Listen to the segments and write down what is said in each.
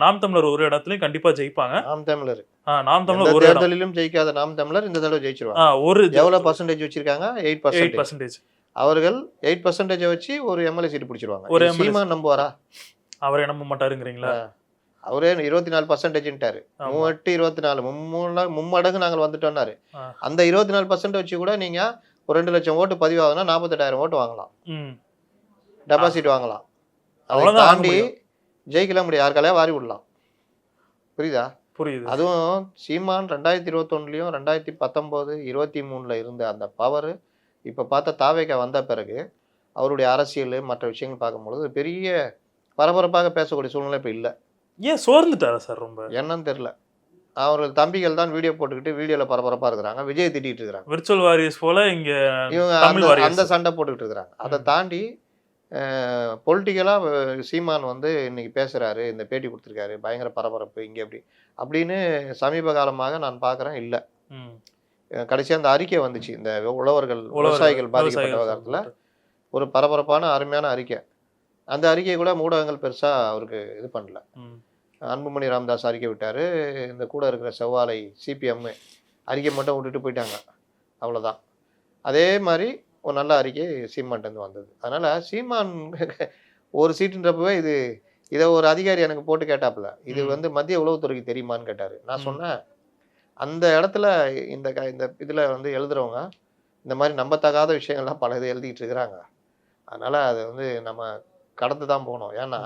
நாம் தமிழர் ஒரு இடத்துலயும் கண்டிப்பா ஜெயிப்பாங்க. நாம் தமிழர் நாம் எந்த தமிழர் ஒரு இடம். தேர்தலிலும் ஜெயிக்காத நாம் தமிழர் இந்த தடவை ஜெயிச்சிருவாங்க. ஒரு எவ்வளவு பர்சன்டேஜ் வச்சிருக்காங்க? 8%. 8%. அவர்கள் 8% வச்சு ஒரு எம்எல்ஏ சீட் பிடிச்சிருவாங்க. ஒரு இது சீமான் நம்புவாரா? அவரே நம்ப மாட்டாருங்கிறீங்களா? அவரே 24%ன்ட்டாரு. 38 24 மும்மடங்கு நாங்கள் வந்துட்டோம்னாரு. அந்த 24% வச்சு கூட நீங்க ஒரு 2 லட்சம் ஓட்டு பதிவாகுனா 48,000 ஓட்டு வாங்கலாம். டெபாசிட் வாங்கலாம். அதை தாண்டி ஜெயிக்கலாம் முடியாது. யாருக்காலையா வாரி விடலாம். புரியுதா? புரியுது. அதுவும் சீமான் 2021லயும் 2019 23ல இருந்த அந்த பவர் இப்ப பார்த்த தாவேகா வந்த பிறகு அவருடைய அரசியல் மற்ற விஷயங்கள் பார்க்கும்பொழுது பெரிய பரபரப்பாக பேசக்கூடிய சூழ்நிலை இப்ப இல்ல. ஏன் சோர்ந்துட்டாரா சார் ரொம்ப? என்னன்னு தெரியல. அவர்கள் தம்பிகள் தான் வீடியோ போட்டுக்கிட்டு வீடியோல பரபரப்பா இருக்கிறாங்க. விஜய் திட்டிட்டு இருக்காங்க. விர்ச்சுவல் வாரியர்ஸ் போல இங்க இவங்க அந்த சண்டை போட்டுக்கிட்டு இருக்காங்க. அதை தாண்டி பொலிட்டிக்கலா சீமான் வந்து இன்னைக்கு பேசுறாரு, இந்த பேட்டி கொடுத்துருக்காரு, பயங்கர பரபரப்பு இங்க அப்படின்னு சமீப காலமாக நான் பார்க்குறேன். இல்ல கடைசியா அந்த அறிக்கை வந்துச்சு, இந்த உழவர்கள் விவசாயிகள் பாதிக்கப்பட்ட விவகாரத்துல ஒரு பரபரப்பான அருமையான அறிக்கை. அந்த அறிக்கையை கூட ஊடகங்கள் பெருசா அவருக்கு இது பண்ணல. அன்புமணி ராமதாஸ் அறிக்கை விட்டாரு, இந்த கூட இருக்கிற செவ்வாழை சிபிஎம் அறிக்கை மட்டும் விட்டுட்டு போயிட்டாங்க. அவ்வளோதான். அதே மாதிரி ஒரு நல்ல அறிக்கை சீமான்ட்டு வந்தது. அதனால சீமான் ஒரு சீட்டுன்றப்பவே இதை ஒரு அதிகாரி எனக்கு போட்டு கேட்டாப்புல, இது வந்து மத்திய உளவுத்துறைக்கு தெரியுமான்னு கேட்டாரு. நான் சொன்னேன், அந்த இடத்துல இந்த இதுல வந்து எழுதுறவங்க இந்த மாதிரி நம்பத்தகாத விஷயங்கள்லாம் பல இது எழுதிட்டு இருக்கிறாங்க. அதனால அதை வந்து நம்ம கடந்து தான் போகணும். ஏன்னா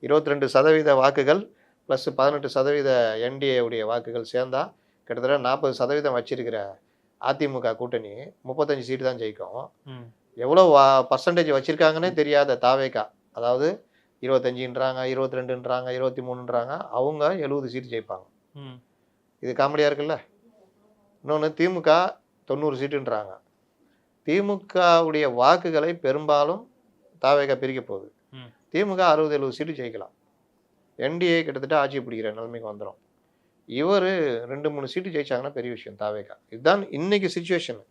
22% வாக்குகள் ப்ளஸ் 18% என்டிஏ உடைய வாக்குகள் சேர்ந்தா கிட்டத்தட்ட 40% வச்சிருக்கிற அதிமுக கூட்டணி 35 சீட்டு தான் ஜெயிக்கும். எவ்வளோ பர்சன்டேஜ் வச்சிருக்காங்கன்னே தெரியாத தாவேகா, அதாவது 25ன்றாங்க, 22ன்றாங்க, 23ன்றாங்க, அவங்க 70 சீட்டு ஜெயிப்பாங்க. இது காமெடியா இருக்குல்ல. இன்னொன்று திமுக 90 சீட்டுன்றாங்க. திமுகவுடைய வாக்குகளை பெரும்பாலும் தாவேகா பிரிக்க போகுது. திமுக 60-70 சீட்டு ஜெயிக்கலாம். என்டிஏ கிட்டத்தட்ட ஆட்சி பிடிக்கிற நிலைமைக்கு வந்துடும். இவர் 2-3 சீட்டு ஜெயிச்சாங்கன்னா பெரிய விஷயம் தாவேகா. இதுதான் இன்னைக்கு சிச்சுவேஷன்.